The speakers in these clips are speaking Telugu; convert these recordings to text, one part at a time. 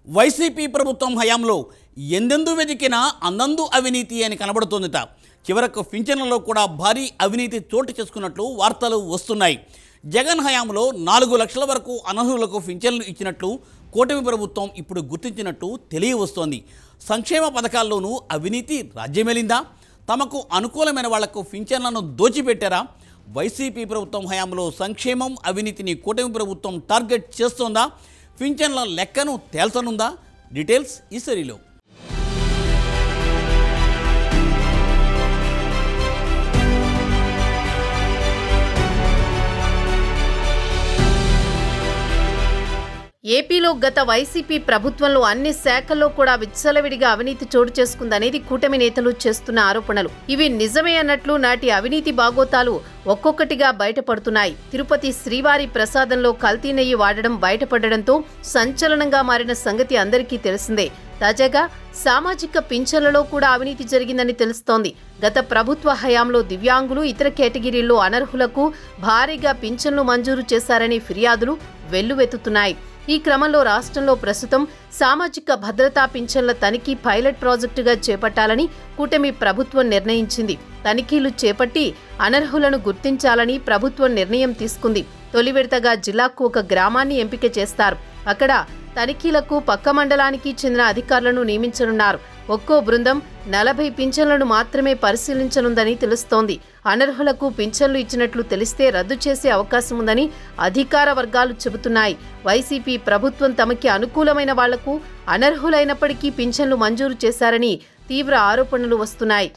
వైసీపీ ప్రభుత్వం హయాంలో ఎందెందు వెతికినా అందందు అవినీతి అని కనబడుతోందట. చివరకు పింఛన్లలో కూడా భారీ అవినీతి చోటు చేసుకున్నట్లు వార్తలు వస్తున్నాయి. జగన్ హయాంలో 4 లక్షల వరకు అనర్హులకు పింఛన్లు ఇచ్చినట్లు కూటమి ప్రభుత్వం ఇప్పుడు గుర్తించినట్టు తెలియవస్తోంది. సంక్షేమ పథకాల్లోనూ అవినీతి రాజ్యమేలిందా? తమకు అనుకూలమైన వాళ్లకు పింఛన్లను దోచిపెట్టారా? వైసీపీ ప్రభుత్వం హయాంలో సంక్షేమం అవినీతిని కూటమి ప్రభుత్వం టార్గెట్ చేస్తోందా? పింఛన్ల లెక్కను తేల్చనుందా? డీటెయిల్స్ ఈ సిరీలో. ఏపీలో గత వైసీపీ ప్రభుత్వంలో అన్ని శాఖల్లో కూడా విచ్చలవిడిగా అవినీతి చోటు చేసుకుందనేది కూటమి నేతలు చేస్తున్న ఆరోపణలు. ఇవి నిజమే అన్నట్లు నాటి అవినీతి బాగోతాలు ఒక్కొక్కటిగా బయటపడుతున్నాయి. తిరుపతి శ్రీవారి ప్రసాదంలో కల్తీ నెయ్యి వాడడం బయటపడడంతో సంచలనంగా మారిన సంగతి అందరికీ తెలిసిందే. తాజాగా సామాజిక పింఛన్లలో కూడా అవినీతి జరిగిందని తెలుస్తోంది. గత ప్రభుత్వ హయాంలో దివ్యాంగులు, ఇతర కేటగిరీల్లో అనర్హులకు భారీగా పింఛన్లు మంజూరు చేశారని ఫిర్యాదులు వెల్లువెత్తుతున్నాయి. ఈ క్రమంలో రాష్ట్రంలో ప్రస్తుతం సామాజిక భద్రతా పింఛన్ల తనిఖీ పైలట్ ప్రాజెక్టుగా చేపట్టాలని కూటమి ప్రభుత్వం నిర్ణయించింది. తనిఖీలు చేపట్టి అనర్హులను గుర్తించాలని ప్రభుత్వం నిర్ణయం తీసుకుంది. తొలి విడతగా జిల్లాకు ఒక గ్రామాన్ని ఎంపిక చేస్తారు. అక్కడ తనిఖీలకు పక్క మండలానికి చెందిన అధికారులను నియమించనున్నారు. ఒక్కో బృందం 40 పింఛన్లను మాత్రమే పరిశీలించనుందని తెలుస్తోంది. అనర్హులకు పింఛన్లు ఇచ్చినట్లు తెలిస్తే రద్దు చేసే అవకాశం ఉందని అధికార వర్గాలు చెబుతున్నాయి. వైసీపీ ప్రభుత్వం తమకి అనుకూలమైన వాళ్లకు అనర్హులైనప్పటికీ పింఛన్లు మంజూరు చేశారని తీవ్ర ఆరోపణలు వస్తున్నాయి.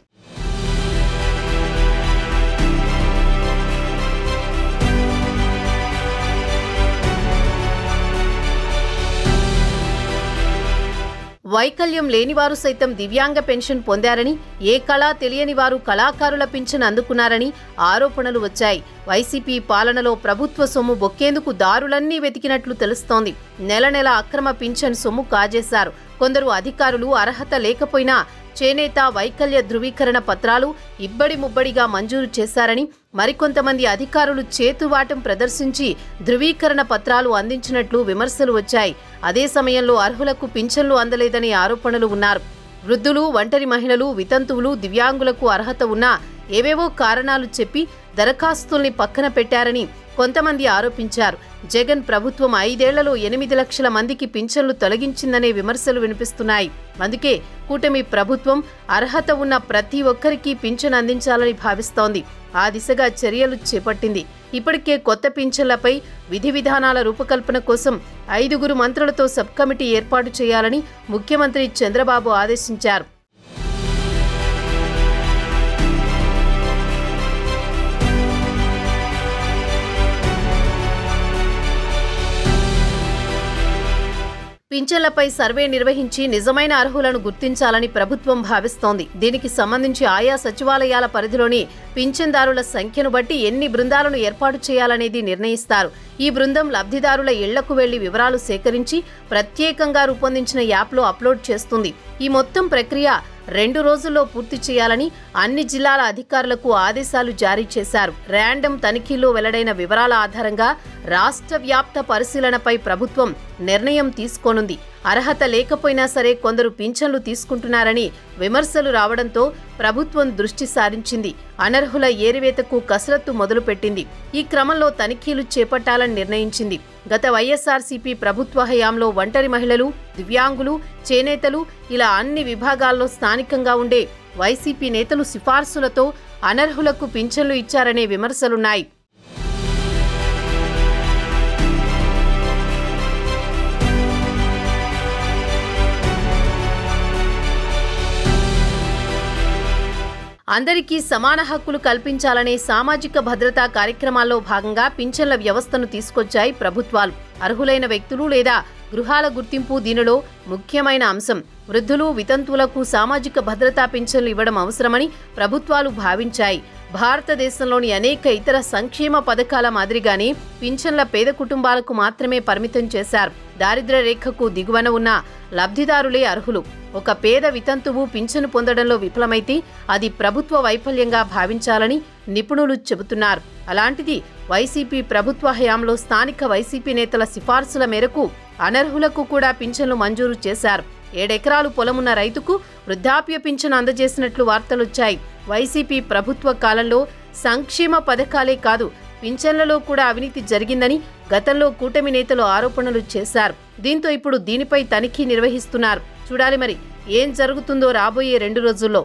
వైకల్యం లేనివారు సైతం దివ్యాంగ పెన్షన్ పొందారని, ఏ కళా తెలియని వారు కళాకారుల పింఛన్ అందుకున్నారని ఆరోపణలు వచ్చాయి. వైసీపీ పాలనలో ప్రభుత్వ సొమ్ము బొక్కేందుకు దారులన్నీ వెతికినట్లు తెలుస్తోంది. నెల నెల అక్రమ పింఛన్ సొమ్ము కాజేశారు. కొందరు అధికారులు అర్హత లేకపోయినా చేనేత వైకల్య ధృవీకరణ పత్రాలు ఇబ్బడి ముబ్బడిగా మంజూరు చేశారని, మరికొంతమంది అధికారులు చేతువాటం ప్రదర్శించి ధృవీకరణ పత్రాలు అందించినట్లు విమర్శలు వచ్చాయి. అదే సమయంలో అర్హులకు పింఛన్లు అందలేదనే ఆరోపణలు ఉన్నారు. వృద్ధులు, ఒంటరి మహిళలు, వితంతువులు, దివ్యాంగులకు అర్హత ఉన్నా ఏవేవో కారణాలు చెప్పి దరఖాస్తుల్ని పక్కన పెట్టారని కొంతమంది ఆరోపించారు. జగన్ ప్రభుత్వం 5 ఏళ్లలో 8 లక్షల మందికి పింఛన్లు తొలగించిందనే విమర్శలు వినిపిస్తున్నాయి. అందుకే కూటమి ప్రభుత్వం అర్హత ఉన్న ప్రతి ఒక్కరికి పింఛన్ అందించాలని భావిస్తోంది. ఆ దిశగా చర్యలు చేపట్టింది. ఇప్పటికే కొత్త పింఛన్లపై విధి విధానాల రూపకల్పన కోసం 5 మంత్రులతో సబ్ కమిటీ ఏర్పాటు చేయాలని ముఖ్యమంత్రి చంద్రబాబు ఆదేశించారు. పింఛన్లపై సర్వే నిర్వహించి నిజమైన అర్హులను గుర్తించాలని ప్రభుత్వం భావిస్తోంది. దీనికి సంబంధించి ఆయా సచివాలయాల పరిధిలోని పింఛన్దారుల సంఖ్యను బట్టి ఎన్ని బృందాలను ఏర్పాటు చేయాలనేది నిర్ణయిస్తారు. ఈ బృందం లబ్ధిదారుల ఇళ్లకు వెళ్లి వివరాలు సేకరించి ప్రత్యేకంగా రూపొందించిన యాప్లో అప్లోడ్ చేస్తుంది. ఈ మొత్తం ప్రక్రియ 2 రోజుల్లో పూర్తి చేయాలని అన్ని జిల్లాల అధికారులకు ఆదేశాలు జారీ చేశారు. ర్యాండమ్ తనిఖీలో వెల్లడైన వివరాల ఆధారంగా రాష్ట్ర వ్యాప్త పరిశీలనపై ప్రభుత్వం నిర్ణయం తీసుకోనుంది. అర్హత లేకపోయినా సరే కొందరు పింఛన్లు తీసుకుంటున్నారని విమర్శలు రావడంతో ప్రభుత్వం దృష్టి సారించింది. అనర్హుల ఏరివేతకు కసరత్తు మొదలుపెట్టింది. ఈ క్రమంలో తనిఖీలు చేపట్టాలని నిర్ణయించింది. గత వైఎస్ఆర్సీపీ ప్రభుత్వ హయాంలో ఒంటరి మహిళలు, దివ్యాంగులు, చేనేతలు ఇలా అన్ని విభాగాల్లో స్థానికంగా ఉండే వైసీపీ నేతలు సిఫార్సులతో అనర్హులకు పింఛన్లు ఇచ్చారనే విమర్శలున్నాయి. అందరికీ సమాన హక్కులు కల్పించాలనే సామాజిక భద్రతా కార్యక్రమాల్లో భాగంగా పింఛన్ల వ్యవస్థను తీసుకొచ్చాయి ప్రభుత్వాలు. అర్హులైన వ్యక్తులు లేదా గృహాల గుర్తింపు దీనిలో ముఖ్యమైన అంశం. వృద్ధులు, వితంతువులకు సామాజిక భద్రతా పింఛన్లు ఇవ్వడం అవసరమని ప్రభుత్వాలు భావించాయి. భారతదేశంలోని అనేక ఇతర సంక్షేమ పథకాల మాదిరిగానే పింఛన్ల పేద కుటుంబాలకు మాత్రమే పరిమితం చేశారు. దారిద్ర్య రేఖకు దిగువన ఉన్న లబ్ధిదారులే అర్హులు. ఒక పేద వితంతువు పింఛను పొందడంలో విఫలమైతే అది ప్రభుత్వ వైఫల్యంగా భావించాలని నిపుణులు చెబుతున్నారు. అలాంటిది వైసీపీ ప్రభుత్వ హయాంలో స్థానిక వైసీపీ నేతల సిఫార్సుల మేరకు అనర్హులకు కూడా పింఛన్లు మంజూరు చేశారు. 7 ఎకరాలు పొలమున్న రైతుకు వృద్ధాప్య పింఛను అందజేసినట్లు వార్తలొచ్చాయి. వైసీపీ ప్రభుత్వ కాలంలో సంక్షేమ పథకాలే కాదు, పింఛన్లలో కూడా అవినీతి జరిగిందని గతంలో కూటమి నేతలు ఆరోపణలు చేశారు. దీంతో ఇప్పుడు దీనిపై తనిఖీ నిర్వహిస్తున్నారు. చూడాలి మరి ఏం జరుగుతుందో రాబోయే 2 రోజుల్లో.